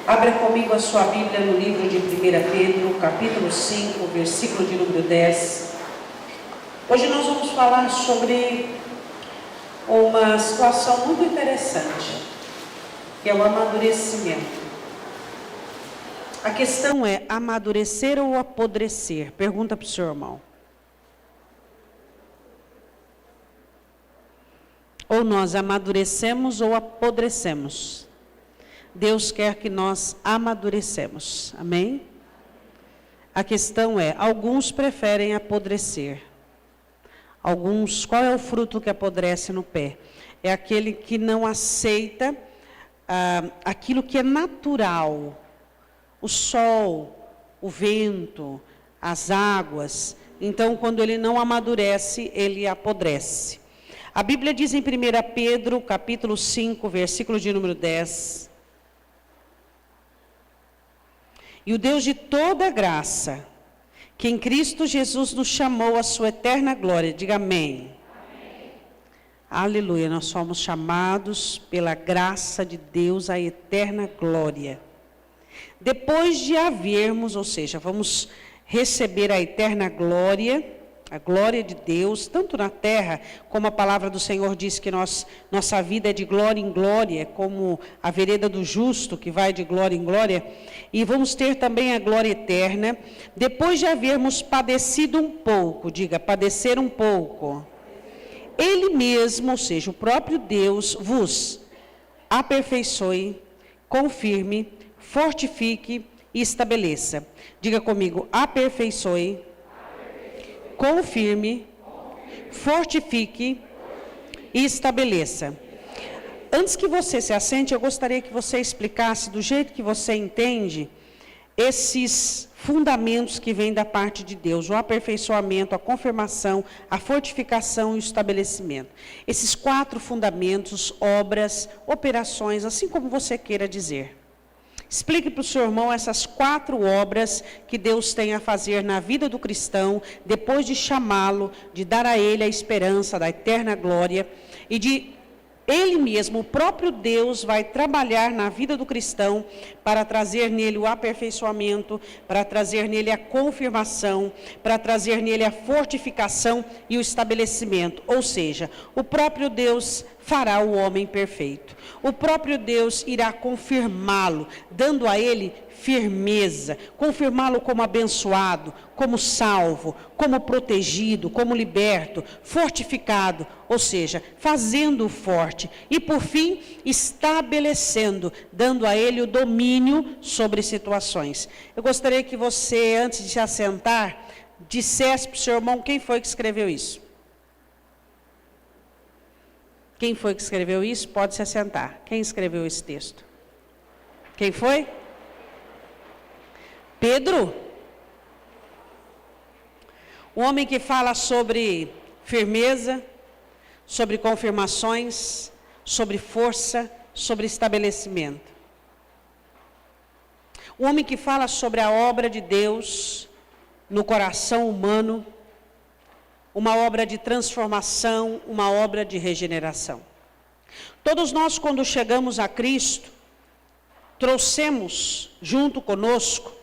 Abra comigo a sua Bíblia no livro de 1 Pedro, capítulo 5, versículo de número 10. Hoje nós vamos falar sobre uma situação muito interessante, que é o amadurecimento. A questão é amadurecer ou apodrecer? Pergunta para o seu irmão. Ou nós amadurecemos ou apodrecemos. Deus quer que nós amadurecemos. Amém? A questão é, alguns preferem apodrecer. Alguns, qual é o fruto que apodrece no pé? É aquele que não aceita aquilo que é natural. O sol, o vento, as águas. Então, quando ele não amadurece, ele apodrece. A Bíblia diz em 1 Pedro, capítulo 5, versículo de número 10. E o Deus de toda graça, que em Cristo Jesus nos chamou à sua eterna glória, diga amém. Amém. Aleluia, nós somos chamados pela graça de Deus à eterna glória. Depois de havermos, ou seja, vamos receber a eterna glória, a glória de Deus, tanto na terra, como a palavra do Senhor diz que nossa vida é de glória em glória, como a vereda do justo, que vai de glória em glória, e vamos ter também a glória eterna, depois de havermos padecido um pouco, diga, padecer um pouco. Ele mesmo, ou seja, o próprio Deus, vos aperfeiçoe, confirme, fortifique e estabeleça. Diga comigo, aperfeiçoe, confirme, fortifique e estabeleça. Antes que você se assente, eu gostaria que você explicasse do jeito que você entende esses fundamentos que vêm da parte de Deus, o aperfeiçoamento, a confirmação, a fortificação e o estabelecimento. Esses 4 fundamentos, obras, operações, assim como você queira dizer. Explique para o seu irmão essas 4 obras que Deus tem a fazer na vida do cristão, depois de chamá-lo, de dar a ele a esperança da eterna glória, e de ele mesmo, o próprio Deus, vai trabalhar na vida do cristão para trazer nele o aperfeiçoamento, para trazer nele a confirmação, para trazer nele a fortificação e o estabelecimento. Ou seja, o próprio Deus fará o homem perfeito. O próprio Deus irá confirmá-lo, dando a ele firmeza, confirmá-lo como abençoado, como salvo, como protegido, como liberto, fortificado, ou seja, fazendo-o forte e, por fim, estabelecendo, dando a ele o domínio sobre situações. Eu gostaria que você, antes de se assentar, dissesse para o seu irmão quem foi que escreveu isso. Quem foi que escreveu isso? Pode se assentar. Quem escreveu esse texto? Quem foi? Pedro. O homem que fala sobre firmeza, sobre confirmações, sobre força, sobre estabelecimento. O homem que fala sobre a obra de Deus no coração humano, uma obra de transformação, uma obra de regeneração. Todos nós, quando chegamos a Cristo, trouxemos junto conosco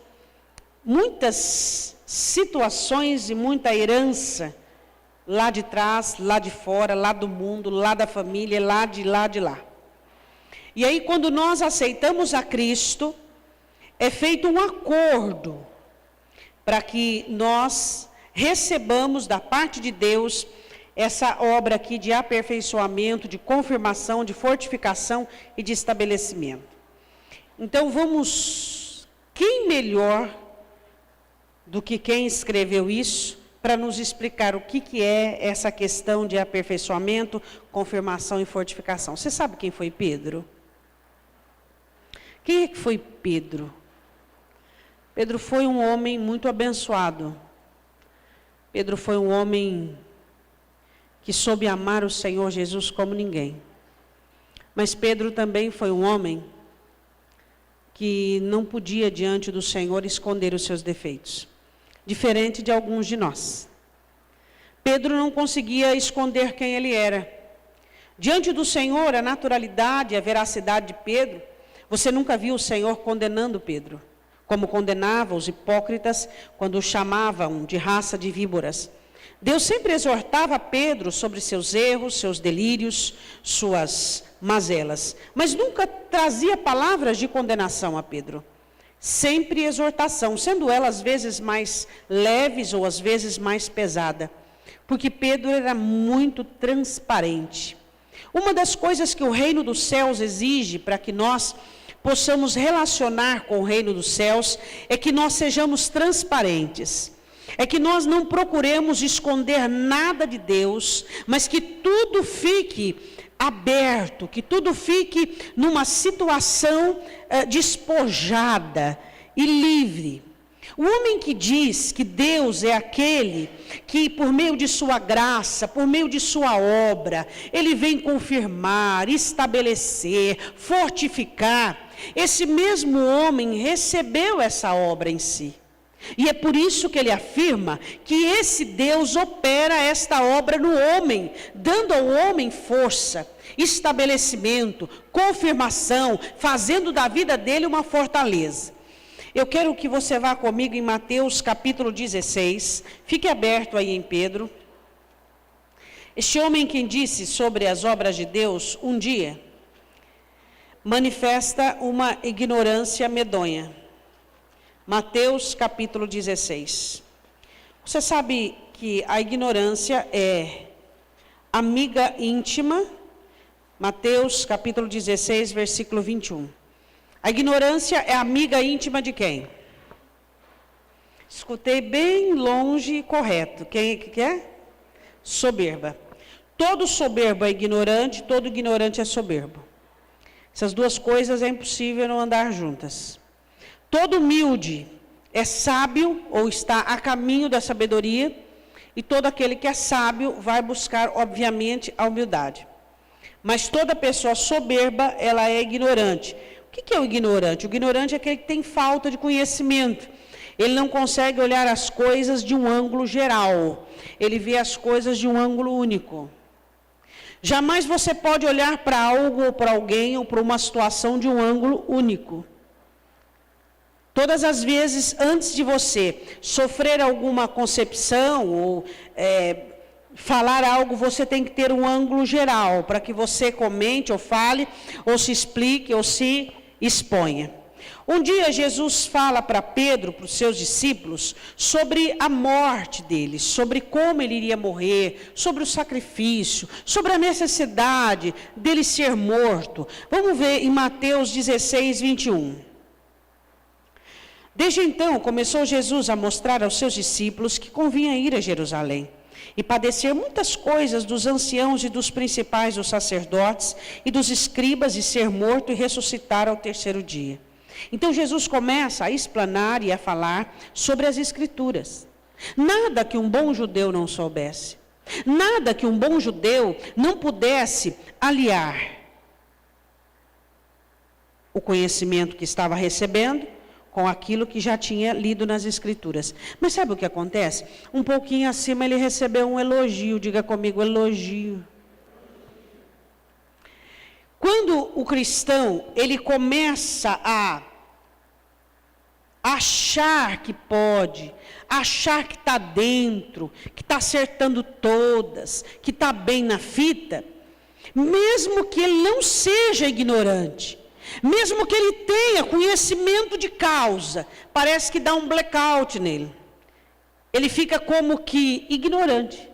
muitas situações e muita herança lá de trás, lá de fora, lá do mundo, lá da família, lá de lá. E aí, quando nós aceitamos a Cristo, é feito um acordo para que nós recebamos da parte de Deus essa obra aqui de aperfeiçoamento, de confirmação, de fortificação e de estabelecimento. Então quem melhor do que quem escreveu isso para nos explicar o que é essa questão de aperfeiçoamento, confirmação e fortificação? Você sabe quem foi Pedro? Quem é que foi Pedro? Pedro foi um homem muito abençoado. Pedro foi um homem que soube amar o Senhor Jesus como ninguém. Mas Pedro também foi um homem que não podia, diante do Senhor, esconder os seus defeitos. Diferente de alguns de nós. Pedro não conseguia esconder quem ele era. Diante do Senhor, a naturalidade, a veracidade de Pedro Você nunca viu o Senhor condenando Pedro, como condenava os hipócritas quando o chamavam de raça de víboras. Deus sempre exortava Pedro sobre seus erros, seus delírios, suas mazelas, mas nunca trazia palavras de condenação a Pedro. Sempre exortação, sendo ela às vezes mais leves ou às vezes mais pesada, porque Pedro era muito transparente. Uma das coisas que o reino dos céus exige para que nós possamos relacionar com o reino dos céus é que nós sejamos transparentes. É que nós não procuremos esconder nada de Deus, mas que tudo fique aberto, que tudo fique numa situação despojada e livre. O homem que diz que Deus é aquele que, por meio de sua graça, por meio de sua obra, ele vem confirmar, estabelecer, fortificar, esse mesmo homem recebeu essa obra em si. E é por isso que ele afirma que esse Deus opera esta obra no homem, dando ao homem força, estabelecimento, confirmação, fazendo da vida dele uma fortaleza. Eu quero que você vá comigo em Mateus capítulo 16, fique aberto aí em Pedro. Este homem que disse sobre as obras de Deus, um dia, manifesta uma ignorância medonha. Mateus capítulo 16. Você sabe que a ignorância é amiga íntima. Mateus capítulo 16, versículo 21. A ignorância é amiga íntima de quem? Escutei bem longe e correto. Quem que é? Soberba. Todo soberbo é ignorante, todo ignorante é soberbo. Essas duas coisas é impossível não andar juntas. Todo humilde é sábio ou está a caminho da sabedoria, e todo aquele que é sábio vai buscar, obviamente, a humildade. Mas toda pessoa soberba, ela é ignorante. O que é o ignorante? O ignorante é aquele que tem falta de conhecimento. Ele não consegue olhar as coisas de um ângulo geral. Ele vê as coisas de um ângulo único. Jamais você pode olhar para algo ou para alguém ou para uma situação de um ângulo único. Todas as vezes, antes de você sofrer alguma concepção ou falar algo, você tem que ter um ângulo geral, para que você comente ou fale, ou se explique, ou se exponha. Um dia Jesus fala para Pedro, para os seus discípulos, sobre a morte dele, sobre como ele iria morrer, sobre o sacrifício, sobre a necessidade dele ser morto. Vamos ver em Mateus 16, 21. Desde então, começou Jesus a mostrar aos seus discípulos que convinha ir a Jerusalém e padecer muitas coisas dos anciãos e dos principais dos sacerdotes e dos escribas, e ser morto e ressuscitar ao terceiro dia. Então Jesus começa a explanar e a falar sobre as Escrituras. Nada que um bom judeu não soubesse, nada que um bom judeu não pudesse aliar o conhecimento que estava recebendo com aquilo que já tinha lido nas Escrituras. Mas sabe o que acontece? Um pouquinho acima ele recebeu um elogio, diga comigo, elogio. Quando o cristão, ele começa a achar que pode, achar que está dentro, que está acertando todas, que está bem na fita, mesmo que ele não seja ignorante, mesmo que ele tenha conhecimento de causa, parece que dá um blackout nele. Ele fica como que ignorante.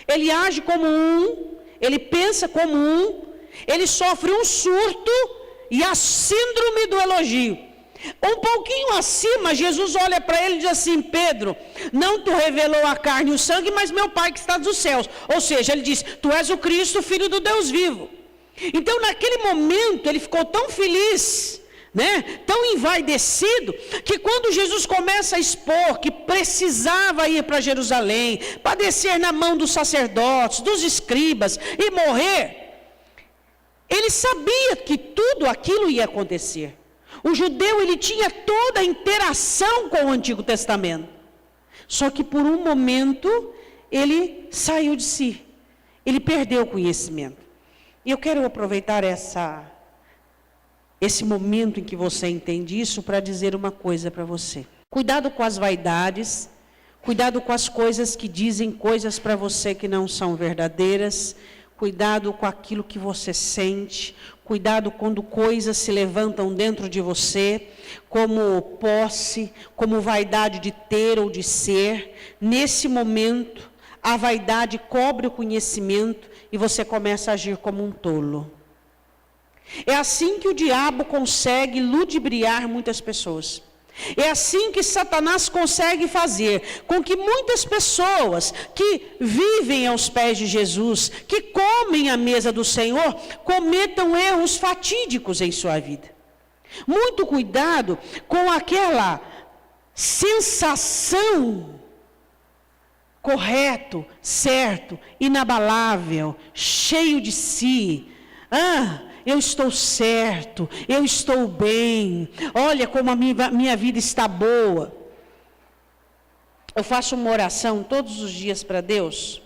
Ele age como um, ele pensa como um, ele sofre um surto e a síndrome do elogio. Um pouquinho acima, Jesus olha para ele e diz assim: Pedro, não tu revelou a carne e o sangue, mas meu Pai que está dos céus. Ou seja, ele diz: tu és o Cristo, Filho do Deus vivo. Então, naquele momento, ele ficou tão feliz, tão envaidecido, que quando Jesus começa a expor que precisava ir para Jerusalém, padecer na mão dos sacerdotes, dos escribas e morrer, ele sabia que tudo aquilo ia acontecer. O judeu, ele tinha toda a interação com o Antigo Testamento, só que por um momento, ele saiu de si, ele perdeu o conhecimento. E eu quero aproveitar esse momento em que você entende isso para dizer uma coisa para você. Cuidado com as vaidades, cuidado com as coisas que dizem coisas para você que não são verdadeiras, cuidado com aquilo que você sente, cuidado quando coisas se levantam dentro de você, como posse, como vaidade de ter ou de ser. Nesse momento, a vaidade cobre o conhecimento e você começa a agir como um tolo. É assim que o diabo consegue ludibriar muitas pessoas. É assim que Satanás consegue fazer com que muitas pessoas que vivem aos pés de Jesus, que comem à mesa do Senhor, cometam erros fatídicos em sua vida. Muito cuidado com aquela sensação correto, certo, inabalável, cheio de si. Eu estou certo, eu estou bem, olha como a minha vida está boa. Eu faço uma oração todos os dias para Deus,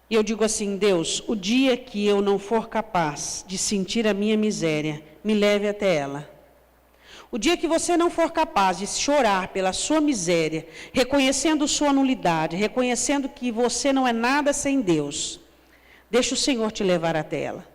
e eu digo assim: Deus, o dia que eu não for capaz de sentir a minha miséria, me leve até ela. O dia que você não for capaz de chorar pela sua miséria, reconhecendo sua nulidade, reconhecendo que você não é nada sem Deus, deixa o Senhor te levar até ela.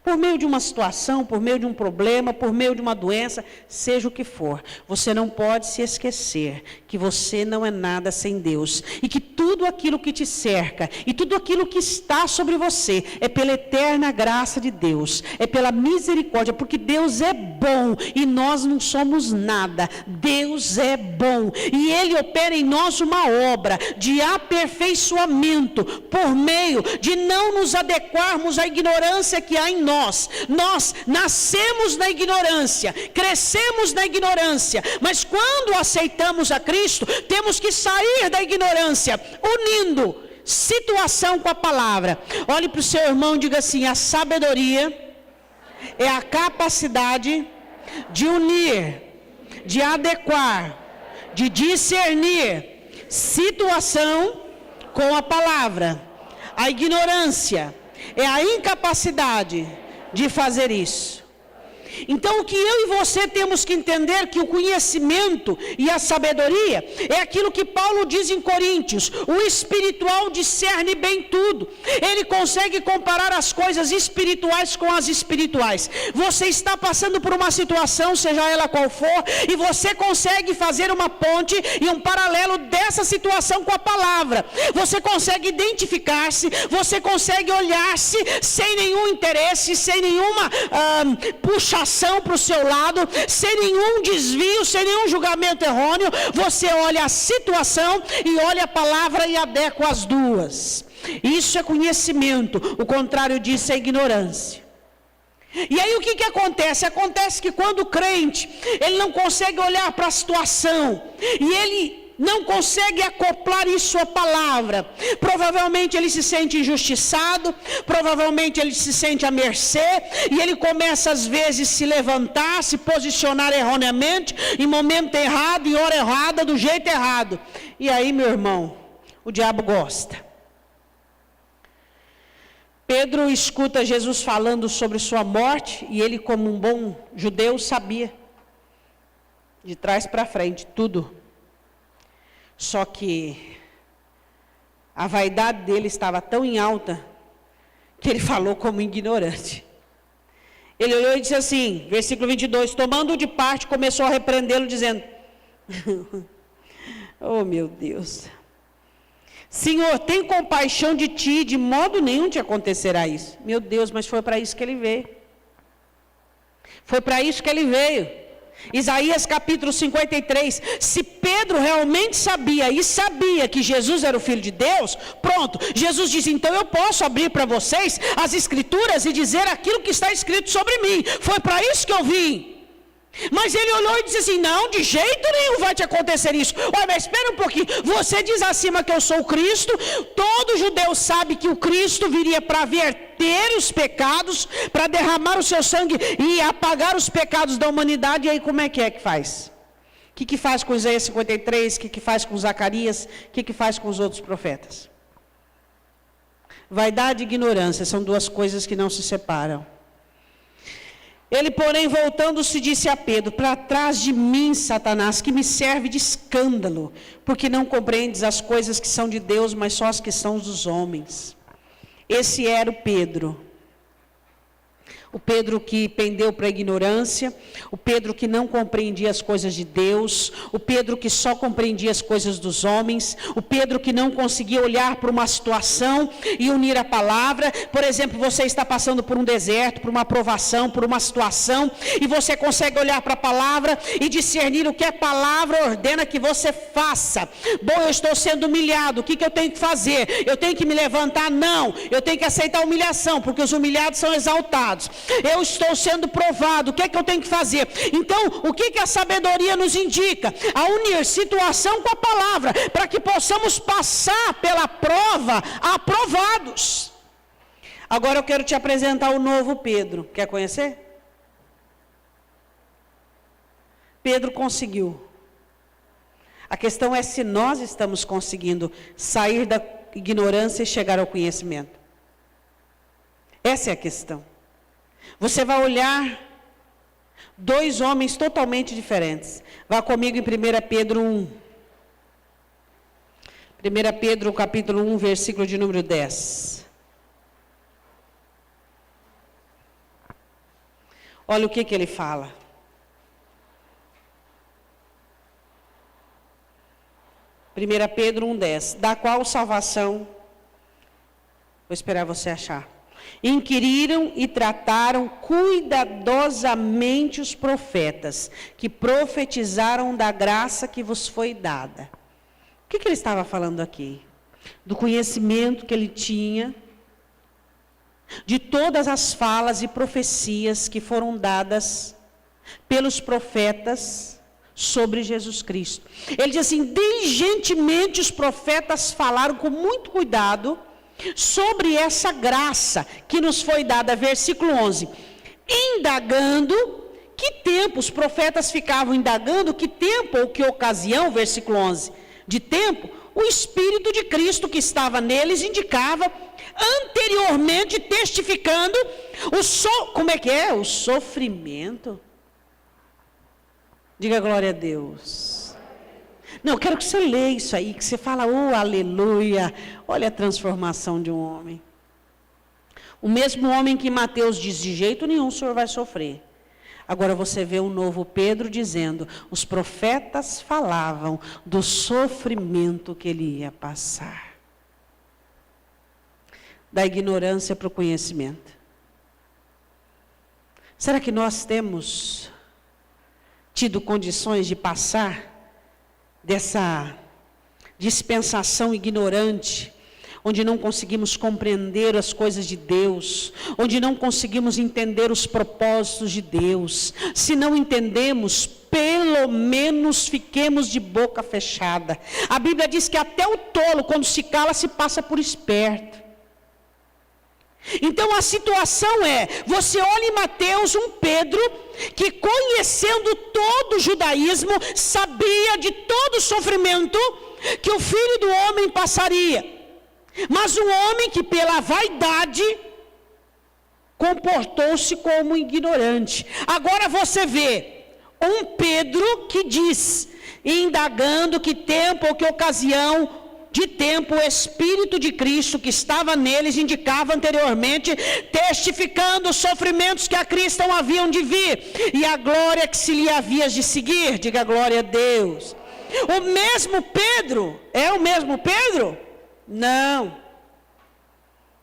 Por meio de uma situação, por meio de um problema, por meio de uma doença, seja o que for, você não pode se esquecer que você não é nada sem Deus. E que tudo aquilo que te cerca, e tudo aquilo que está sobre você, é pela eterna graça de Deus, é pela misericórdia, porque Deus é bom e nós não somos nada. Deus é bom e Ele opera em nós uma obra de aperfeiçoamento, por meio de não nos adequarmos à ignorância que há em nós. Nós nascemos na ignorância, crescemos na ignorância, mas quando aceitamos a Cristo, temos que sair da ignorância, unindo situação com a palavra. Olhe para o seu irmão e diga assim: a sabedoria é a capacidade de unir, de adequar, de discernir situação com a palavra. A ignorância é a incapacidade de fazer isso. Então o que eu e você temos que entender, que o conhecimento e a sabedoria é aquilo que Paulo diz em Coríntios: o espiritual discerne bem tudo. Ele consegue comparar as coisas espirituais com as espirituais. Você está passando por uma situação, seja ela qual for, e você consegue fazer uma ponte e um paralelo dessa situação com a palavra. Você consegue identificar-se, você consegue olhar-se sem nenhum interesse, sem nenhuma puxação para o seu lado, sem nenhum desvio, sem nenhum julgamento errôneo. Você olha a situação e olha a palavra e adequa as duas. Isso é conhecimento, o contrário disso é ignorância. E aí o que acontece? Acontece que quando o crente, ele não consegue olhar para a situação, e ele não consegue acoplar isso à palavra, provavelmente ele se sente injustiçado, provavelmente ele se sente à mercê, e ele começa às vezes a se levantar, se posicionar erroneamente, em momento errado, em hora errada, do jeito errado. E aí, meu irmão, o diabo gosta. Pedro escuta Jesus falando sobre sua morte, e ele, como um bom judeu, sabia, de trás para frente, tudo. Só que a vaidade dele estava tão em alta, que ele falou como ignorante. Ele olhou e disse assim, versículo 22, tomando-o de parte, começou a repreendê-lo, dizendo: oh meu Deus, Senhor, tem compaixão de ti, de modo nenhum te acontecerá isso. Meu Deus, mas foi para isso que ele veio. Foi para isso que ele veio. Isaías capítulo 53, se Pedro realmente sabia e sabia que Jesus era o Filho de Deus, pronto, Jesus disse: então eu posso abrir para vocês as escrituras e dizer aquilo que está escrito sobre mim, foi para isso que eu vim. Mas ele olhou e disse assim: não, de jeito nenhum vai te acontecer isso. Olha, mas espera um pouquinho, você diz acima que eu sou o Cristo, todo judeu sabe que o Cristo viria para verter os pecados, para derramar o seu sangue e apagar os pecados da humanidade. E aí como é que faz? O que faz com Isaías 53, o que faz com Zacarias, o que faz com os outros profetas? Vaidade e ignorância são duas coisas que não se separam. Ele, porém, voltando-se, disse a Pedro: para trás de mim, Satanás, que me serve de escândalo, porque não compreendes as coisas que são de Deus, mas só as que são dos homens. Esse era o Pedro. O Pedro que pendeu para a ignorância, o Pedro que não compreendia as coisas de Deus, o Pedro que só compreendia as coisas dos homens, o Pedro que não conseguia olhar para uma situação e unir a palavra. Por exemplo, você está passando por um deserto, por uma provação, por uma situação, e você consegue olhar para a palavra e discernir o que a palavra ordena que você faça. Bom, eu estou sendo humilhado, o que eu tenho que fazer? Eu tenho que me levantar? Não, eu tenho que aceitar a humilhação, porque os humilhados são exaltados. Eu estou sendo provado, o que é que eu tenho que fazer? Então, o que a sabedoria nos indica? A unir situação com a palavra, para que possamos passar pela prova aprovados. Agora eu quero te apresentar o novo Pedro. Quer conhecer? Pedro conseguiu. A questão é se nós estamos conseguindo sair da ignorância e chegar ao conhecimento. Essa é a questão. Você vai olhar dois homens totalmente diferentes. Vá comigo em 1 Pedro 1. 1 Pedro capítulo 1, versículo de número 10. Olha o que ele fala. 1 Pedro 1, 10. Da qual salvação, vou esperar você achar. Inquiriram e trataram cuidadosamente os profetas, que profetizaram da graça que vos foi dada. O que ele estava falando aqui? Do conhecimento que ele tinha, de todas as falas e profecias que foram dadas pelos profetas sobre Jesus Cristo. Ele diz assim: diligentemente os profetas falaram com muito cuidado sobre essa graça que nos foi dada, versículo 11, indagando, que tempo, os profetas ficavam indagando, que tempo ou que ocasião, versículo 11, de tempo, o Espírito de Cristo que estava neles indicava, anteriormente testificando, o sofrimento, diga glória a Deus. Não, eu quero que você leia isso aí, que você fala, oh, aleluia, olha a transformação de um homem. O mesmo homem que Mateus diz, de jeito nenhum o senhor vai sofrer. Agora você vê o novo Pedro dizendo, os profetas falavam do sofrimento que ele ia passar. Da ignorância para o conhecimento. Será que nós temos tido condições de passar dessa dispensação ignorante, onde não conseguimos compreender as coisas de Deus, onde não conseguimos entender os propósitos de Deus? Se não entendemos, pelo menos fiquemos de boca fechada. A Bíblia diz que até o tolo, quando se cala, se passa por esperto. Então a situação é, você olha em Mateus um Pedro, que conhecendo todo o judaísmo, sabia de todo o sofrimento que o Filho do Homem passaria. Mas um homem que pela vaidade, comportou-se como ignorante. Agora você vê, um Pedro que diz, indagando que tempo ou que ocasião, de tempo, o Espírito de Cristo que estava neles indicava anteriormente, testificando os sofrimentos que a Cristo haviam de vir, e a glória que se lhe havia de seguir. Diga glória a Deus. O mesmo Pedro, é o mesmo Pedro? Não,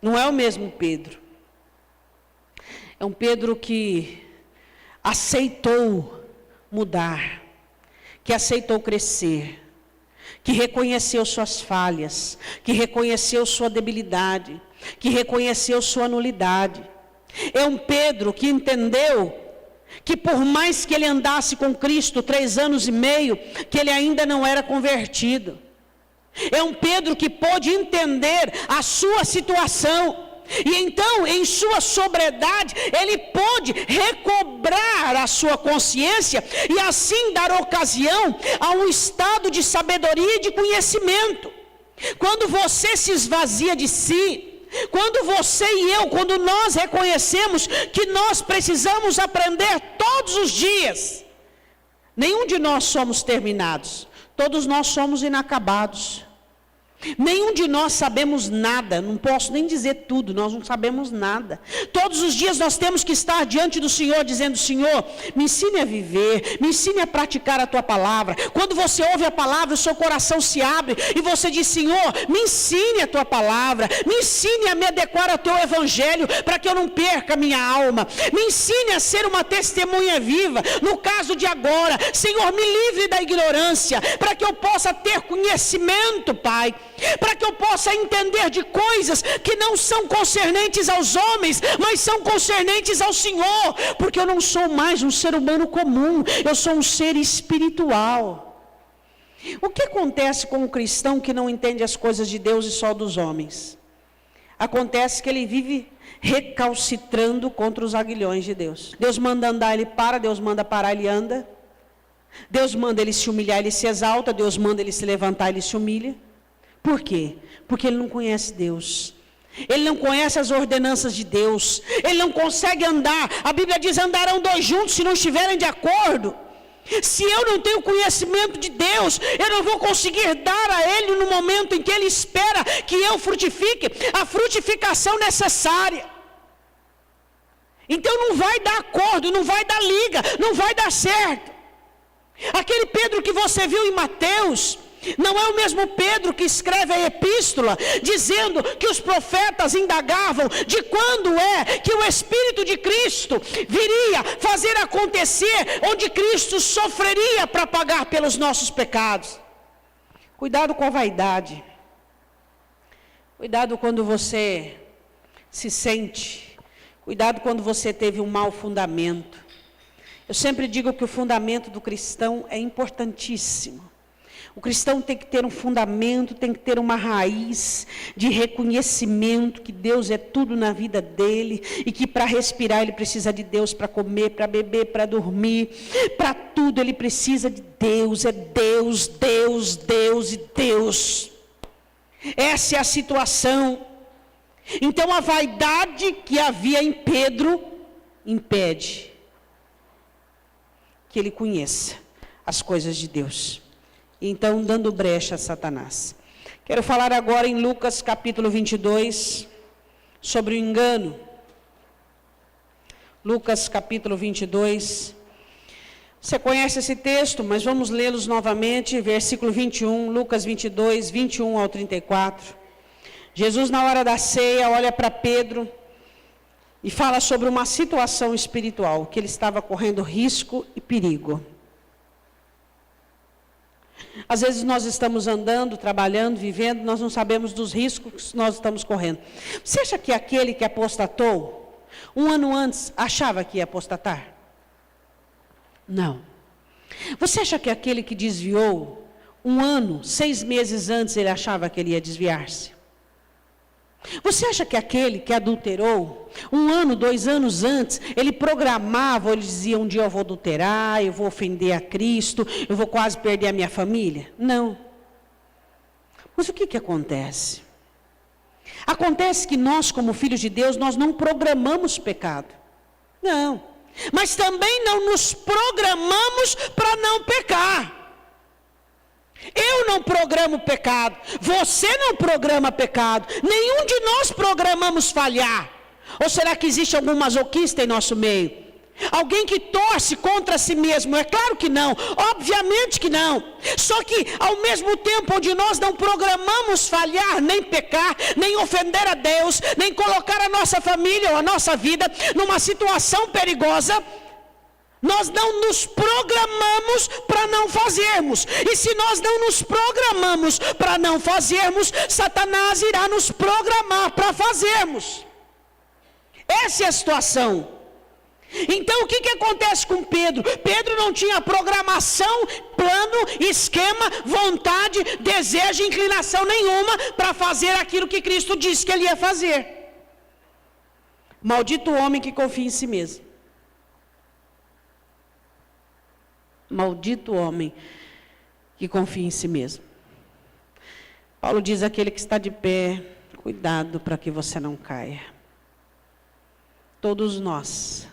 não é o mesmo Pedro. É um Pedro que aceitou mudar, que aceitou crescer, que reconheceu suas falhas, que reconheceu sua debilidade, que reconheceu sua nulidade. É um Pedro que entendeu que por mais que ele andasse com Cristo 3 anos e meio, que ele ainda não era convertido. É um Pedro que pôde entender a sua situação. E então, em sua sobriedade, ele pôde recobrar a sua consciência e assim dar ocasião a um estado de sabedoria e de conhecimento. Quando você se esvazia de si, Quando você e eu, quando nós reconhecemos que nós precisamos aprender todos os dias, nenhum de nós somos terminados, todos nós somos inacabados. Nenhum de nós sabemos nada, não posso nem dizer tudo, nós não sabemos nada. Todos os dias nós temos que estar diante do Senhor, dizendo: Senhor, me ensine a viver, me ensine a praticar a Tua palavra. Quando você ouve a palavra, o seu coração se abre e você diz: Senhor, me ensine a Tua palavra, me ensine a me adequar ao Teu Evangelho, para que eu não perca a minha alma. Me ensine a ser uma testemunha viva, no caso de agora. Senhor, me livre da ignorância, para que eu possa ter conhecimento, Pai, para que eu possa entender de coisas que não são concernentes aos homens, mas são concernentes ao Senhor, porque eu não sou mais um ser humano comum, eu sou um ser espiritual. O que acontece com um cristão que não entende as coisas de Deus e só dos homens? Acontece que ele vive recalcitrando contra os aguilhões de Deus. Deus manda andar, ele para. Deus manda parar, ele anda. Deus manda ele se humilhar, ele se exalta. Deus manda ele se levantar, ele se humilha. Por quê? Porque ele não conhece Deus. Ele não conhece as ordenanças de Deus. Ele não consegue andar. A Bíblia diz: andarão dois juntos se não estiverem de acordo. Se eu não tenho conhecimento de Deus, eu não vou conseguir dar a Ele no momento em que Ele espera que eu frutifique a frutificação necessária. Então não vai dar acordo, não vai dar liga, não vai dar certo. Aquele Pedro que você viu em Mateus não é o mesmo Pedro que escreve a epístola, dizendo que os profetas indagavam de quando é que o Espírito de Cristo viria fazer acontecer, onde Cristo sofreria para pagar pelos nossos pecados. Cuidado com a vaidade. Cuidado quando você se sente. Cuidado quando você teve um mau fundamento. Eu sempre digo que o fundamento do cristão é importantíssimo. O cristão tem que ter um fundamento, tem que ter uma raiz de reconhecimento que Deus é tudo na vida dele e que para respirar ele precisa de Deus, para comer, para beber, para dormir, para tudo ele precisa de Deus. É Deus, Deus, Deus e Deus. Essa é a situação. Então a vaidade que havia em Pedro impede que ele conheça as coisas de Deus. Então, dando brecha a Satanás. Quero falar agora em Lucas capítulo 22, sobre o engano. Lucas capítulo 22. Você conhece esse texto, mas vamos lê-los novamente, versículo 21, Lucas 22, 21 ao 34. Jesus, na hora da ceia, olha para Pedro e fala sobre uma situação espiritual, que ele estava correndo risco e perigo. Às vezes nós estamos andando, trabalhando, vivendo, nós não sabemos dos riscos que nós estamos correndo. Você acha que aquele que apostatou, um ano antes, achava que ia apostatar? Não. Você acha que aquele que desviou, um ano, 6 meses antes, ele achava que ele ia desviar-se? Você acha que aquele que adulterou, 1 ano, 2 anos antes, ele programava, ele dizia: um dia eu vou adulterar, eu vou ofender a Cristo, eu vou quase perder a minha família? Não. Mas o que acontece? Acontece que nós, como filhos de Deus, nós não programamos pecado. Não. Mas também não nos programamos para não pecar. Eu não programo pecado, você não programa pecado, nenhum de nós programamos falhar. Ou será que existe algum masoquista em nosso meio? Alguém que torce contra si mesmo? É claro que não, obviamente que não. Só que ao mesmo tempo onde nós não programamos falhar, nem pecar, nem ofender a Deus, nem colocar a nossa família ou a nossa vida numa situação perigosa, nós não nos programamos para não fazermos. E se nós não nos programamos para não fazermos, Satanás irá nos programar para fazermos. Essa é a situação. Então o que acontece com Pedro? Pedro não tinha programação, plano, esquema, vontade, desejo, inclinação nenhuma para fazer aquilo que Cristo disse que ele ia fazer. Maldito o homem que confia em si mesmo. Maldito o homem que confia em si mesmo. Paulo diz: aquele que está de pé, Cuidado para que você não caia. Todos nós.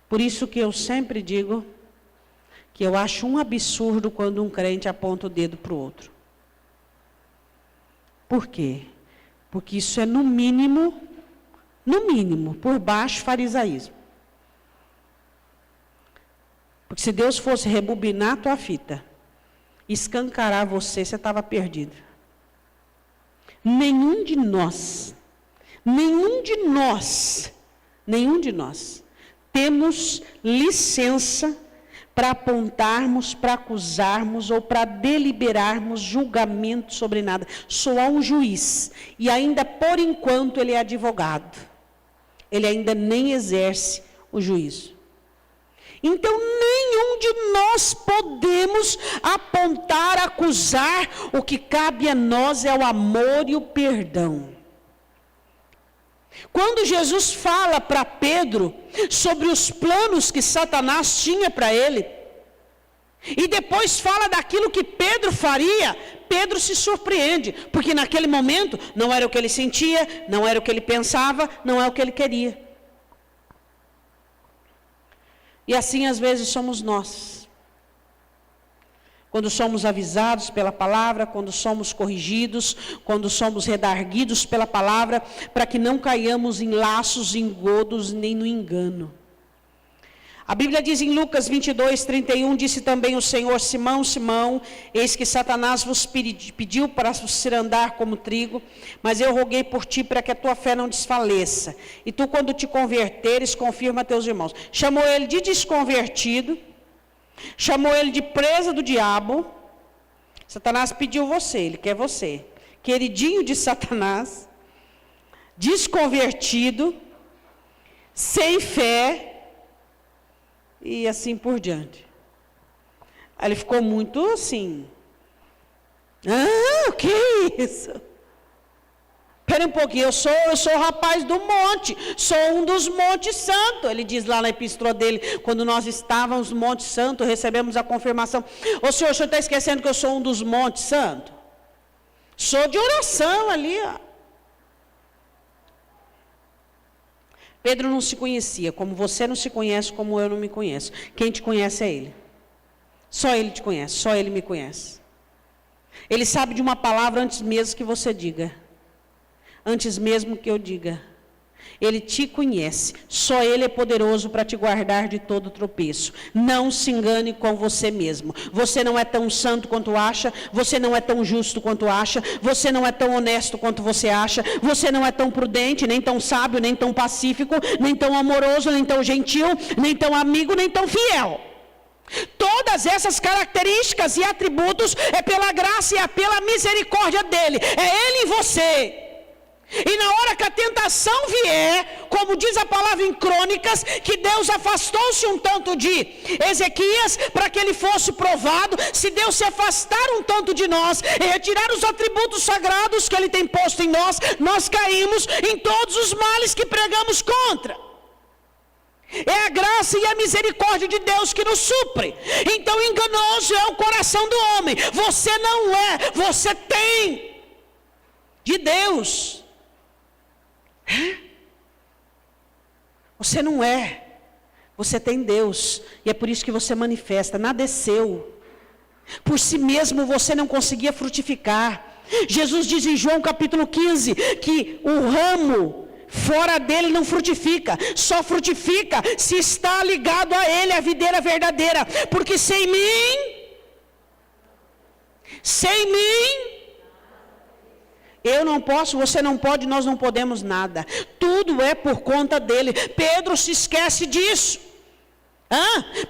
Por isso que eu sempre digo que eu acho um absurdo quando um crente aponta o dedo para o outro. Por quê? Porque isso é no mínimo, por baixo, farisaísmo. Porque se Deus fosse rebobinar a tua fita, escancarar você estava perdido. Nenhum de nós temos licença para apontarmos, para acusarmos ou para deliberarmos julgamento sobre nada. Só há um juiz. E ainda por enquanto ele é advogado. Ele ainda nem exerce o juízo. Então nenhum de nós podemos apontar, acusar. O que cabe a nós é o amor e o perdão. Quando Jesus fala para Pedro sobre os planos que Satanás tinha para ele, e depois fala daquilo que Pedro faria, Pedro se surpreende, porque naquele momento não era o que ele sentia, não era o que ele pensava, não é o que ele queria. E assim às vezes somos nós. Quando somos avisados pela palavra, quando somos corrigidos, quando somos redarguidos pela palavra, para que não caiamos em laços, engodos, nem no engano. A Bíblia diz em Lucas 22:31, disse também o Senhor: Simão, Simão, eis que Satanás vos pediu para vos andar como trigo, mas eu roguei por ti para que a tua fé não desfaleça. E tu, quando te converteres, confirma teus irmãos. Chamou ele de desconvertido, chamou ele de presa do diabo. Satanás pediu você, ele quer você. Queridinho de Satanás, desconvertido, sem fé, e assim por diante. Aí ele ficou muito assim. O que é isso? Espera um pouquinho, eu sou o rapaz do monte, sou um dos Montes Santos. Ele diz lá na epístola dele, quando nós estávamos no Monte Santo, recebemos a confirmação. O senhor está esquecendo que eu sou um dos Montes Santos? Sou de oração ali, ó. Pedro não se conhecia, como você não se conhece, como eu não me conheço. Quem te conhece é ele. Só ele te conhece, só ele me conhece. Ele sabe de uma palavra antes mesmo que você diga. Antes mesmo que eu diga. Ele te conhece, só ele é poderoso para te guardar de todo tropeço. Não se engane com você mesmo. Você não é tão santo quanto acha, você não é tão justo quanto acha, você não é tão honesto quanto você acha, você não é tão prudente, nem tão sábio, nem tão pacífico, nem tão amoroso, nem tão gentil, nem tão amigo, nem tão fiel. Todas essas características e atributos é pela graça e é pela misericórdia dele. É ele em você. E na hora que a tentação vier, como diz a palavra em Crônicas, que Deus afastou-se um tanto de Ezequias para que ele fosse provado. Se Deus se afastar um tanto de nós e retirar os atributos sagrados que ele tem posto em nós, nós caímos em todos os males que pregamos contra. É a graça e a misericórdia de Deus que nos supre. Então enganoso é o coração do homem. Você não é, você tem de Deus. Você não é, você tem Deus, e é por isso que você manifesta. Nada é seu, por si mesmo você não conseguia frutificar. Jesus diz em João capítulo 15, que o ramo fora dele não frutifica, só frutifica se está ligado a ele, a videira verdadeira, porque sem mim, eu não posso, você não pode, nós não podemos nada. Tudo é por conta dele. Pedro se esquece disso.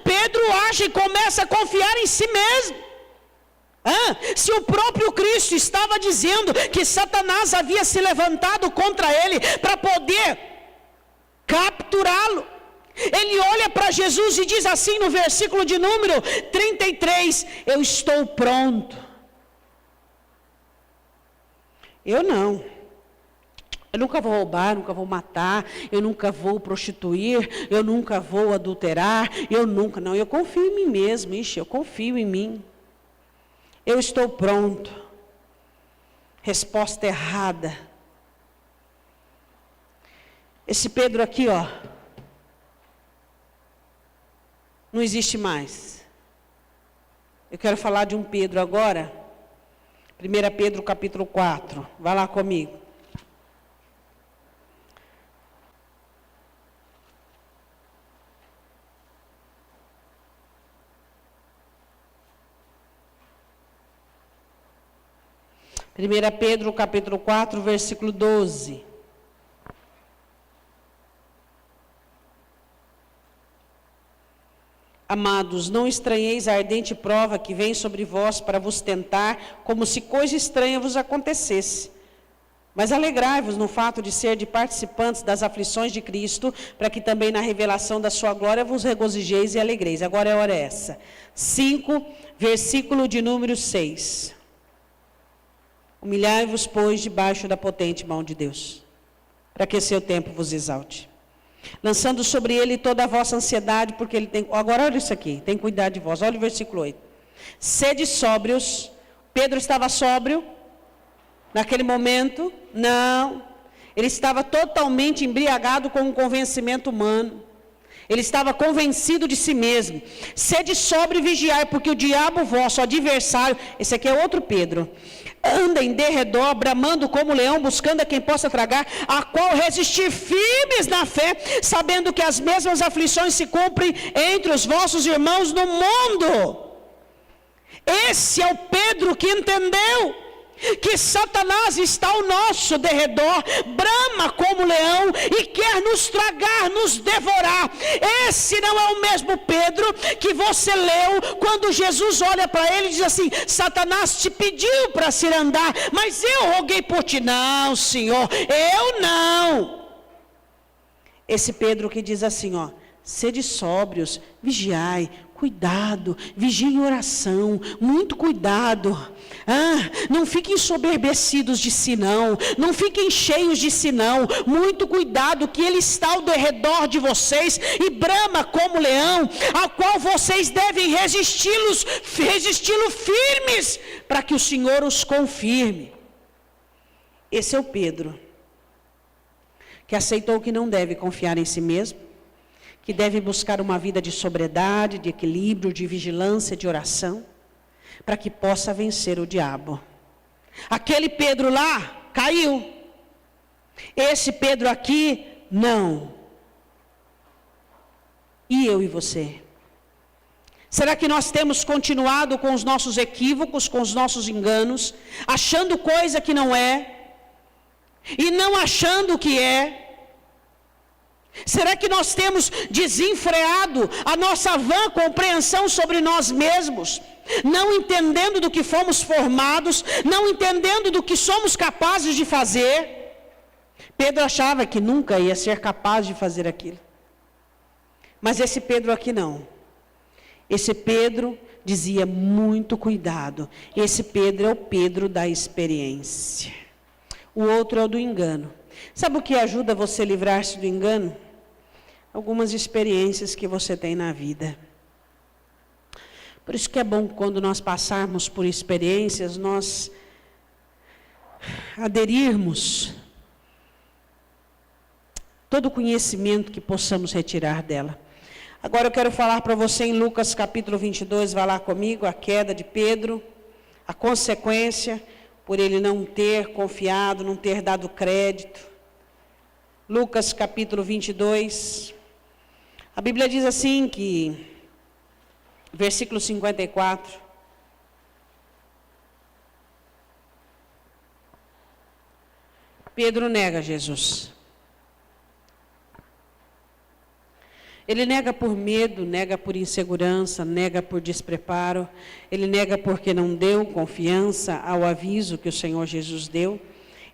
Pedro age e começa a confiar em si mesmo. Se o próprio Cristo estava dizendo que Satanás havia se levantado contra ele para poder capturá-lo, ele olha para Jesus e diz assim no versículo de número 33, eu estou pronto. Eu nunca vou roubar, nunca vou matar, eu nunca vou prostituir, eu nunca vou adulterar, eu confio em mim mesmo, eu confio em mim. Eu estou pronto. resposta errada. Esse Pedro aqui, ó, não existe mais. Eu quero falar de um Pedro agora. 1 Pedro capítulo 4. Vai lá comigo. Primeira Pedro capítulo 4, versículo 12. Amados, não estranheis a ardente prova que vem sobre vós para vos tentar, como se coisa estranha vos acontecesse. Mas alegrai-vos no fato de ser de participantes das aflições de Cristo, para que também na revelação da sua glória vos regozijeis e alegreis. Agora é a hora essa. 5, versículo de número 6. Humilhai-vos, pois, debaixo da potente mão de Deus, para que seu tempo vos exalte. Lançando sobre ele toda a vossa ansiedade, porque ele tem... Agora olha isso aqui, tem cuidado de vós. Olha o versículo 8. Sede sóbrios. Pedro estava sóbrio naquele momento? Não. Ele estava totalmente embriagado com um convencimento humano. Ele estava convencido de si mesmo. Sede sóbrio e vigiai, porque o diabo vosso adversário, esse aqui é outro Pedro, anda em derredor, bramando como leão, buscando a quem possa tragar, a qual resistir firmes na fé, sabendo que as mesmas aflições se cumprem entre os vossos irmãos no mundo. Esse é o Pedro que entendeu que Satanás está ao nosso derredor, brama como leão e quer nos tragar, nos devorar. Esse não é o mesmo Pedro que você leu quando Jesus olha para ele e diz assim: Satanás te pediu para se andar, mas eu roguei por ti. Não, Senhor, eu não. Esse Pedro que diz assim, ó: sede sóbrios, vigiai, cuidado, vigie em oração, muito cuidado. Não fiquem ensoberbecidos de si não fiquem cheios de si não, muito cuidado, que ele está ao derredor de vocês e brama como leão, ao qual vocês devem resisti-lo firmes, para que o Senhor os confirme. Esse é o Pedro, que aceitou que não deve confiar em si mesmo, que deve buscar uma vida de sobriedade, de equilíbrio, de vigilância, de oração, para que possa vencer o diabo. Aquele Pedro lá caiu. Esse Pedro aqui, não. E eu e você? Será que nós temos continuado com os nossos equívocos, com os nossos enganos, achando coisa que não é, e não achando o que é? Será que nós temos desenfreado a nossa vã compreensão sobre nós mesmos, não entendendo do que fomos formados, não entendendo do que somos capazes de fazer? Pedro achava que nunca ia ser capaz de fazer aquilo. Mas esse Pedro aqui não. Esse Pedro dizia: muito cuidado. Esse Pedro é o Pedro da experiência. O outro é o do engano. Sabe o que ajuda você a livrar-se do engano? Algumas experiências que você tem na vida. Por isso que é bom, quando nós passarmos por experiências, nós aderirmos todo o conhecimento que possamos retirar dela. Agora eu quero falar para você em Lucas capítulo 22, vai lá comigo, a queda de Pedro, a consequência por ele não ter confiado, não ter dado crédito. Lucas capítulo 22, a Bíblia diz assim que, versículo 54, Pedro nega Jesus. Ele nega por medo, nega por insegurança, nega por despreparo, ele nega porque não deu confiança ao aviso que o Senhor Jesus deu,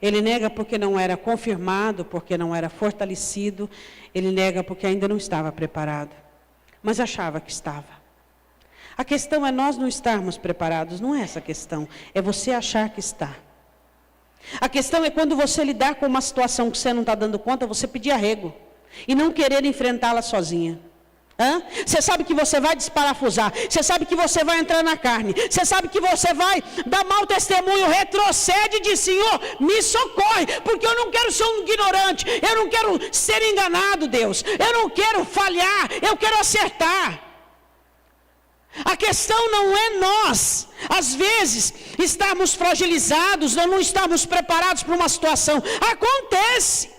ele nega porque não era confirmado, porque não era fortalecido, ele nega porque ainda não estava preparado, mas achava que estava. A questão é nós não estarmos preparados, não é essa a questão, é você achar que está. A questão é quando você lidar com uma situação que você não está dando conta, você pedir arrego e não querer enfrentá-la sozinha. Você sabe que você vai desparafusar, você sabe que você vai entrar na carne, você sabe que você vai dar mau testemunho, retrocede e diz: Senhor, me socorre, porque eu não quero ser um ignorante, eu não quero ser enganado, Deus, eu não quero falhar, eu quero acertar. A questão não é nós, às vezes, estarmos fragilizados, ou não estarmos preparados para uma situação. Acontece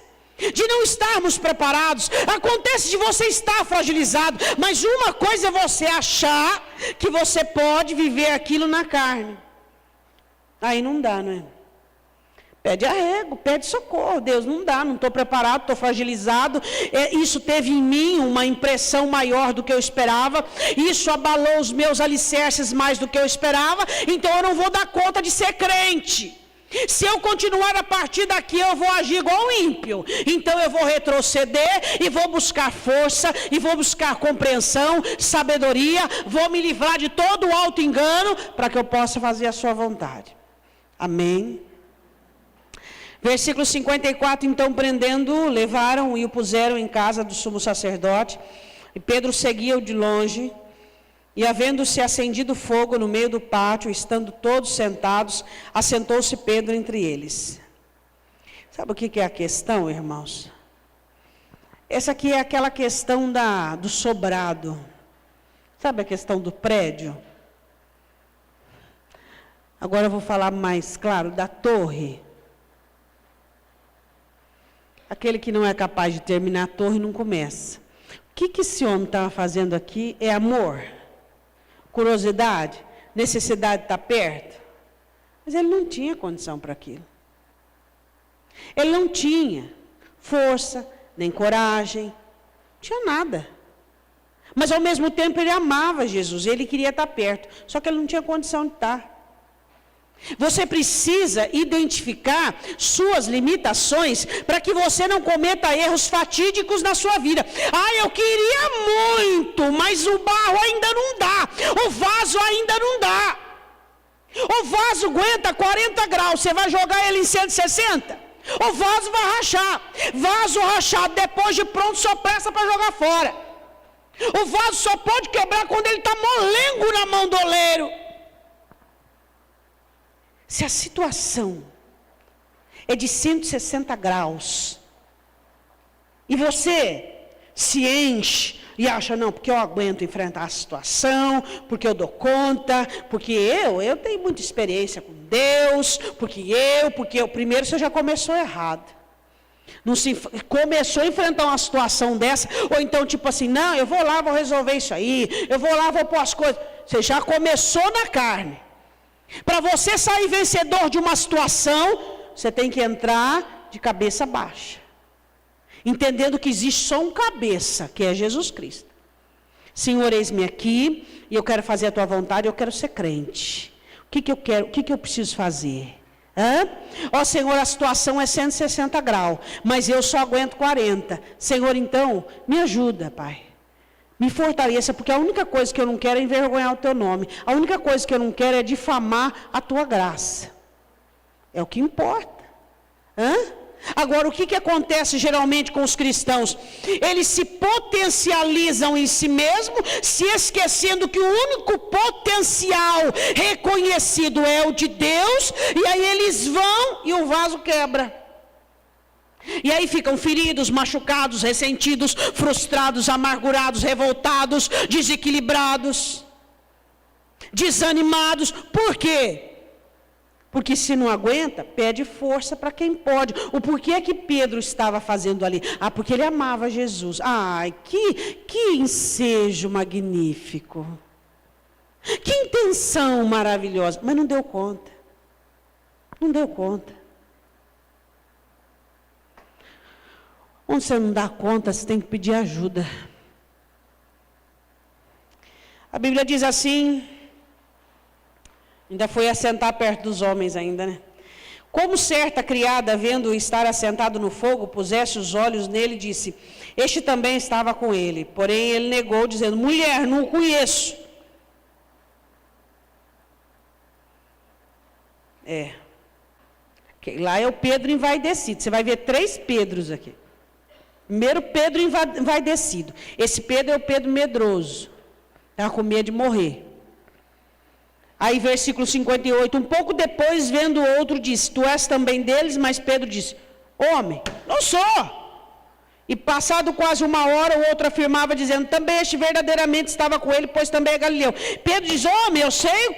de não estarmos preparados, acontece de você estar fragilizado, mas uma coisa é você achar que você pode viver aquilo na carne. Aí não dá, não é? Pede arrego, pede socorro. Deus, não dá, não estou preparado, estou fragilizado. Isso teve em mim uma impressão maior do que eu esperava, isso abalou os meus alicerces mais do que eu esperava, então eu não vou dar conta de ser crente. Se eu continuar a partir daqui, eu vou agir igual um ímpio. Então eu vou retroceder e vou buscar força, e vou buscar compreensão, sabedoria, vou me livrar de todo o auto-engano, para que eu possa fazer a sua vontade. Amém? Versículo 54, então prendendo-o, levaram e o puseram em casa do sumo sacerdote, e Pedro seguia-o de longe. E havendo-se acendido fogo no meio do pátio, estando todos sentados, assentou-se Pedro entre eles. Sabe o que é a questão, irmãos? Essa aqui é aquela questão do sobrado. Sabe a questão do prédio? Agora eu vou falar mais claro, da torre. Aquele que não é capaz de terminar a torre não começa. O que esse homem estava fazendo aqui é amor? Curiosidade, necessidade de estar perto, mas ele não tinha condição para aquilo. Ele não tinha força, nem coragem, não tinha nada. Mas ao mesmo tempo ele amava Jesus, ele queria estar perto, só que ele não tinha condição de estar. Você precisa identificar suas limitações para que você não cometa erros fatídicos na sua vida. Eu queria muito, mas o barro ainda não dá, o vaso ainda não dá. O vaso aguenta 40 graus, você vai jogar ele em 160? O vaso vai rachar. Vaso rachado depois de pronto só presta para jogar fora. O vaso só pode quebrar quando ele está molengo na mão do oleiro. Se a situação é de 160 graus, e você se enche e acha, não, porque eu aguento enfrentar a situação, porque eu dou conta, porque eu tenho muita experiência com Deus, porque primeiro você já começou errado. Não se começou a enfrentar uma situação dessa, ou então tipo assim, não, eu vou lá, vou resolver isso aí, eu vou lá, vou pôr as coisas. Você já começou na carne. Para você sair vencedor de uma situação, você tem que entrar de cabeça baixa, entendendo que existe só um cabeça, que é Jesus Cristo. Senhor, eis-me aqui, e eu quero fazer a tua vontade, eu quero ser crente. O que eu quero, o que eu preciso fazer? Senhor, a situação é 160 graus, mas eu só aguento 40. Senhor, então, me ajuda, Pai. Me fortaleça, porque a única coisa que eu não quero é envergonhar o teu nome. A única coisa que eu não quero é difamar a tua graça. É o que importa. Agora, o que acontece geralmente com os cristãos? Eles se potencializam em si mesmos, se esquecendo que o único potencial reconhecido é o de Deus, e aí eles vão e o vaso quebra. E aí ficam feridos, machucados, ressentidos, frustrados, amargurados, revoltados, desequilibrados, desanimados. Por quê? Porque se não aguenta, pede força para quem pode. O porquê que Pedro estava fazendo ali? Porque ele amava Jesus. Que ensejo magnífico. Que intenção maravilhosa. Mas não deu conta. Não deu conta. Onde você não dá conta, você tem que pedir ajuda. A Bíblia diz assim, ainda foi assentar perto dos homens ainda, né? Como certa criada, vendo-o estar assentado no fogo, pusesse os olhos nele, disse, este também estava com ele. Porém, ele negou, dizendo, mulher, não o conheço. Lá é o Pedro envaidecido. Você vai ver 3 Pedros aqui. Primeiro Pedro envaidecido. Esse Pedro é o Pedro medroso. Estava com medo de morrer. Aí versículo 58, um pouco depois, vendo o outro, disse, tu és também deles? Mas Pedro disse, homem, não sou. E passado quase uma hora, o outro afirmava, dizendo, também este verdadeiramente estava com ele, pois também é Galileu. Pedro diz, homem, eu sei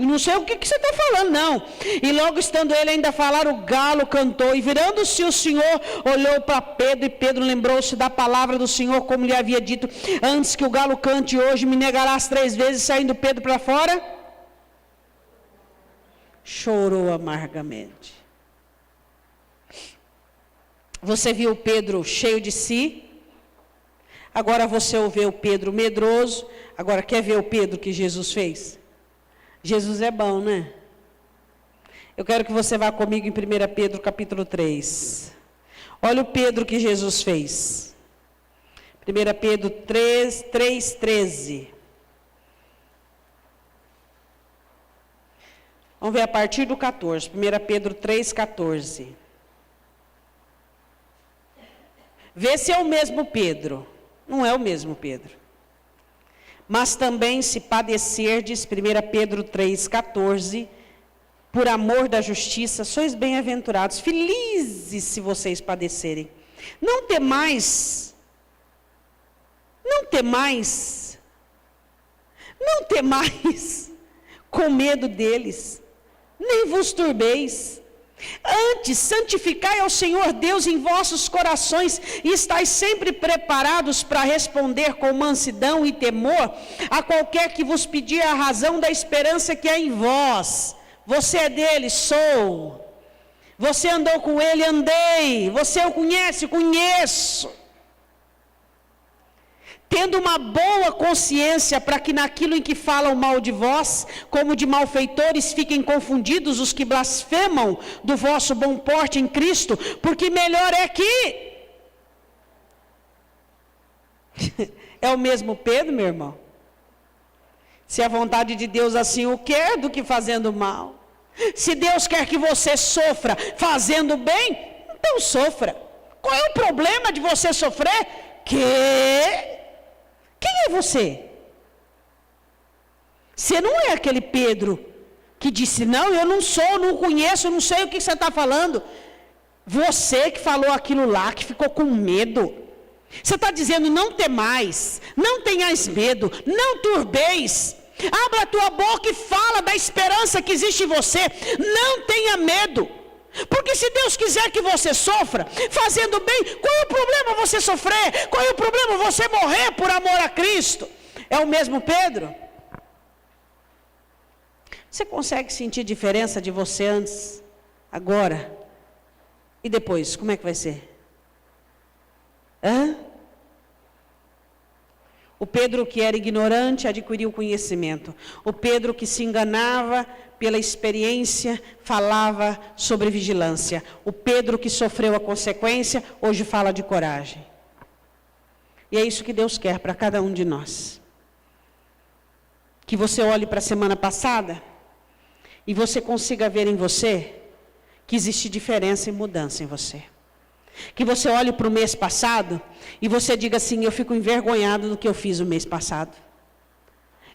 não sei o que você está falando, não. E logo estando ele ainda a falar, o galo cantou, e virando-se o Senhor, olhou para Pedro, e Pedro lembrou-se da palavra do Senhor, como lhe havia dito, antes que o galo cante hoje, me negarás 3 vezes, saindo Pedro para fora. Chorou amargamente. Você viu Pedro cheio de si, agora você vê o Pedro medroso, agora quer ver o Pedro que Jesus fez? Jesus é bom, né? Eu quero que você vá comigo em 1 Pedro capítulo 3. Olha o Pedro que Jesus fez. 1 Pedro 3:13. Vamos ver a partir do 14. 1 Pedro 3:14. Vê se é o mesmo Pedro. Não é o mesmo Pedro. Mas também se padecerdes, 1 Pedro 3:14, por amor da justiça, sois bem-aventurados, felizes se vocês padecerem. Não temais, com medo deles, nem vos turbeis. Antes, santificai ao Senhor Deus em vossos corações, e estáis sempre preparados para responder com mansidão e temor a qualquer que vos pedir a razão da esperança que há em vós. Você é dele, sou. Você andou com ele, andei. Você o conhece, conheço. Tendo uma boa consciência, para que naquilo em que falam mal de vós, como de malfeitores, fiquem confundidos os que blasfemam do vosso bom porte em Cristo, porque melhor é que... É o mesmo Pedro, meu irmão? Se a vontade de Deus assim o quer, do que fazendo mal. Se Deus quer que você sofra fazendo bem, então sofra. Qual é o problema de você sofrer? Quem é você? Você não é aquele Pedro que disse, não, eu não sou, não conheço, eu não sei o que você está falando. Você que falou aquilo lá, que ficou com medo. Você está dizendo, não temais, não tenhais medo, não turbeis. Abra a tua boca e fala da esperança que existe em você. Não tenha medo. Porque se Deus quiser que você sofra, fazendo bem, qual é o problema você sofrer? Qual é o problema você morrer por amor a Cristo? É o mesmo Pedro? Você consegue sentir diferença de você antes, agora e depois? Como é que vai ser? O Pedro que era ignorante adquiriu conhecimento. O Pedro que se enganava pela experiência, falava sobre vigilância. O Pedro que sofreu a consequência, hoje fala de coragem. E é isso que Deus quer para cada um de nós. Que você olhe para a semana passada e você consiga ver em você que existe diferença e mudança em você. Que você olhe para o mês passado e você diga assim, eu fico envergonhado do que eu fiz o mês passado.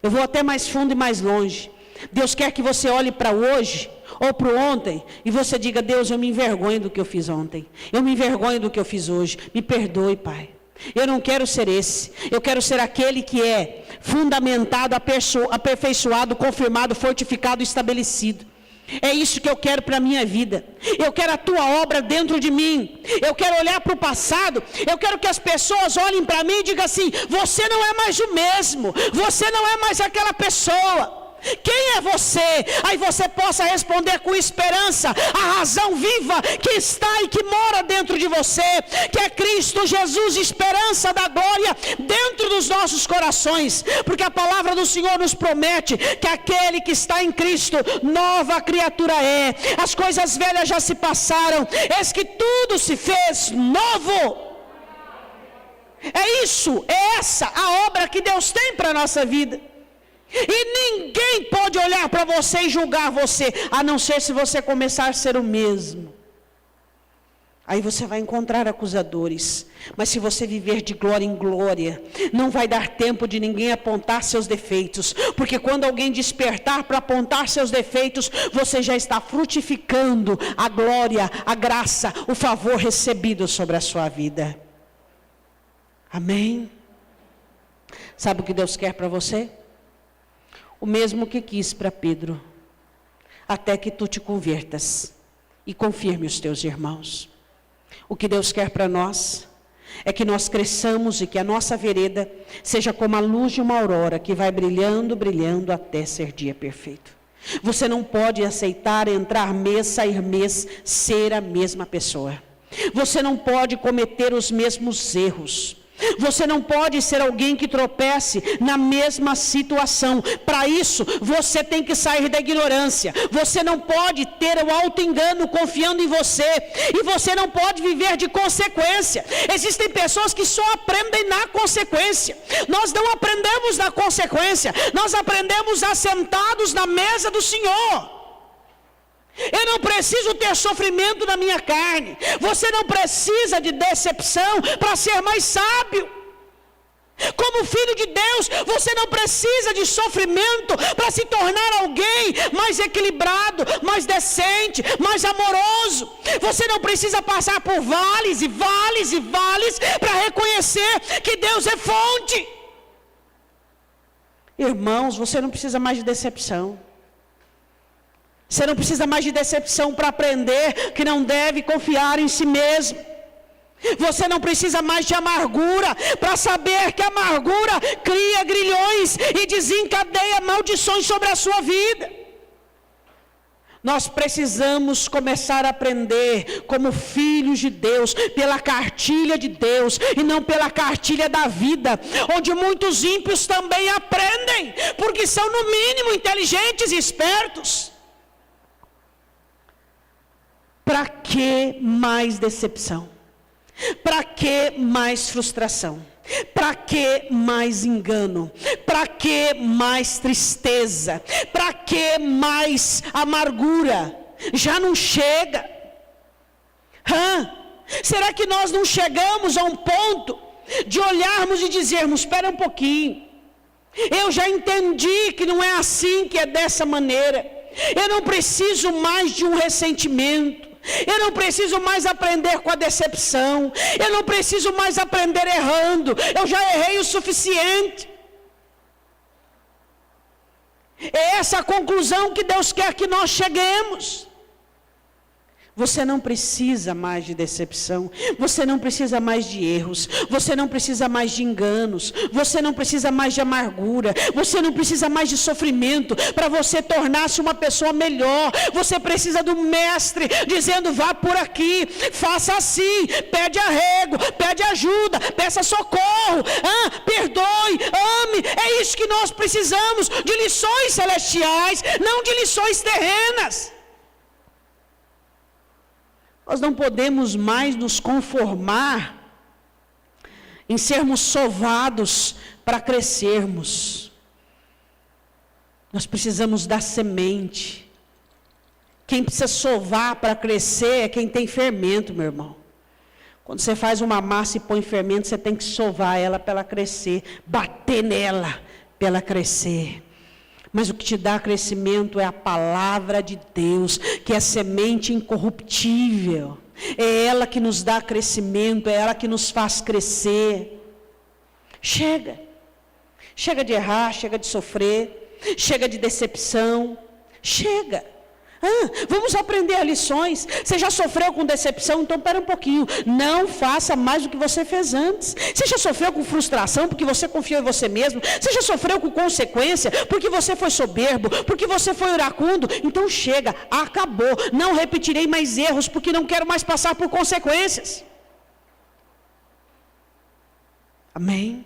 Eu vou até mais fundo e mais longe. Deus quer que você olhe para hoje ou para o ontem e você diga, Deus, eu me envergonho do que eu fiz ontem. Eu me envergonho do que eu fiz hoje. Me perdoe, Pai. Eu não quero ser esse. Eu quero ser aquele que é fundamentado, aperfeiçoado, confirmado, fortificado, estabelecido. É isso que eu quero para a minha vida. Eu quero a tua obra dentro de mim. Eu quero olhar para o passado. Eu quero que as pessoas olhem para mim e digam assim, você não é mais o mesmo. Você não é mais aquela pessoa. Quem é você? Aí você possa responder com esperança a razão viva que está e que mora dentro de você, que é Cristo Jesus, esperança da glória dentro dos nossos corações, porque a palavra do Senhor nos promete que aquele que está em Cristo, nova criatura é. As coisas velhas já se passaram, eis que tudo se fez novo. É isso, é essa a obra que Deus tem para a nossa vida. E ninguém pode olhar para você e julgar você, a não ser se você começar a ser o mesmo. Aí você vai encontrar acusadores, mas se você viver de glória em glória, não vai dar tempo de ninguém apontar seus defeitos, porque quando alguém despertar para apontar seus defeitos, você já está frutificando a glória, a graça, o favor recebido sobre a sua vida. Amém? Sabe o que Deus quer para você? O mesmo que quis para Pedro, até que tu te convertas e confirme os teus irmãos. O que Deus quer para nós é que nós cresçamos e que a nossa vereda seja como a luz de uma aurora que vai brilhando, brilhando até ser dia perfeito. Você não pode aceitar entrar mês, sair mês, ser a mesma pessoa. Você não pode cometer os mesmos erros. Você não pode ser alguém que tropece na mesma situação. Para isso, você tem que sair da ignorância. Você não pode ter o auto-engano confiando em você. E você não pode viver de consequência. Existem pessoas que só aprendem na consequência. Nós não aprendemos na consequência. Nós aprendemos assentados na mesa do Senhor. Eu não preciso ter sofrimento na minha carne. Você não precisa de decepção para ser mais sábio. Como filho de Deus, você não precisa de sofrimento para se tornar alguém mais equilibrado, mais decente, mais amoroso. Você não precisa passar por vales e vales e vales para reconhecer que Deus é fonte. Irmãos, você não precisa mais de decepção. Você não precisa mais de decepção para aprender que não deve confiar em si mesmo. Você não precisa mais de amargura para saber que a amargura cria grilhões e desencadeia maldições sobre a sua vida. Nós precisamos começar a aprender como filhos de Deus, pela cartilha de Deus e não pela cartilha da vida, onde muitos ímpios também aprendem, porque são no mínimo inteligentes e espertos. Para que mais decepção? Para que mais frustração? Para que mais engano? Para que mais tristeza? Para que mais amargura? Já não chega. Será que nós não chegamos a um ponto de olharmos e dizermos, espera um pouquinho, eu já entendi que não é assim, que é dessa maneira. Eu não preciso mais de um ressentimento. Eu não preciso mais aprender com a decepção. Eu não preciso mais aprender errando. Eu já errei o suficiente. É essa a conclusão que Deus quer que nós cheguemos. Você não precisa mais de decepção, você não precisa mais de erros, você não precisa mais de enganos, você não precisa mais de amargura, você não precisa mais de sofrimento para você tornar-se uma pessoa melhor. Você precisa do mestre dizendo, vá por aqui, faça assim, pede arrego, pede ajuda, peça socorro, perdoe, ame. É isso que nós precisamos, de lições celestiais, não de lições terrenas. Nós não podemos mais nos conformar em sermos sovados para crescermos. Nós precisamos dar semente. Quem precisa sovar para crescer é quem tem fermento, meu irmão. Quando você faz uma massa e põe fermento, você tem que sovar ela para ela crescer, bater nela para ela crescer. Mas o que te dá crescimento é a palavra de Deus, que é semente incorruptível. É ela que nos dá crescimento, é ela que nos faz crescer. Chega de errar, chega de sofrer, chega de decepção, chega. Vamos aprender lições. Você já sofreu com decepção? Então espera um pouquinho, não faça mais do que você fez antes. Você já sofreu com frustração porque você confiou em você mesmo? Você já sofreu com consequência porque você foi soberbo, porque você foi iracundo? Então chega, acabou, não repetirei mais erros porque não quero mais passar por consequências. Amém?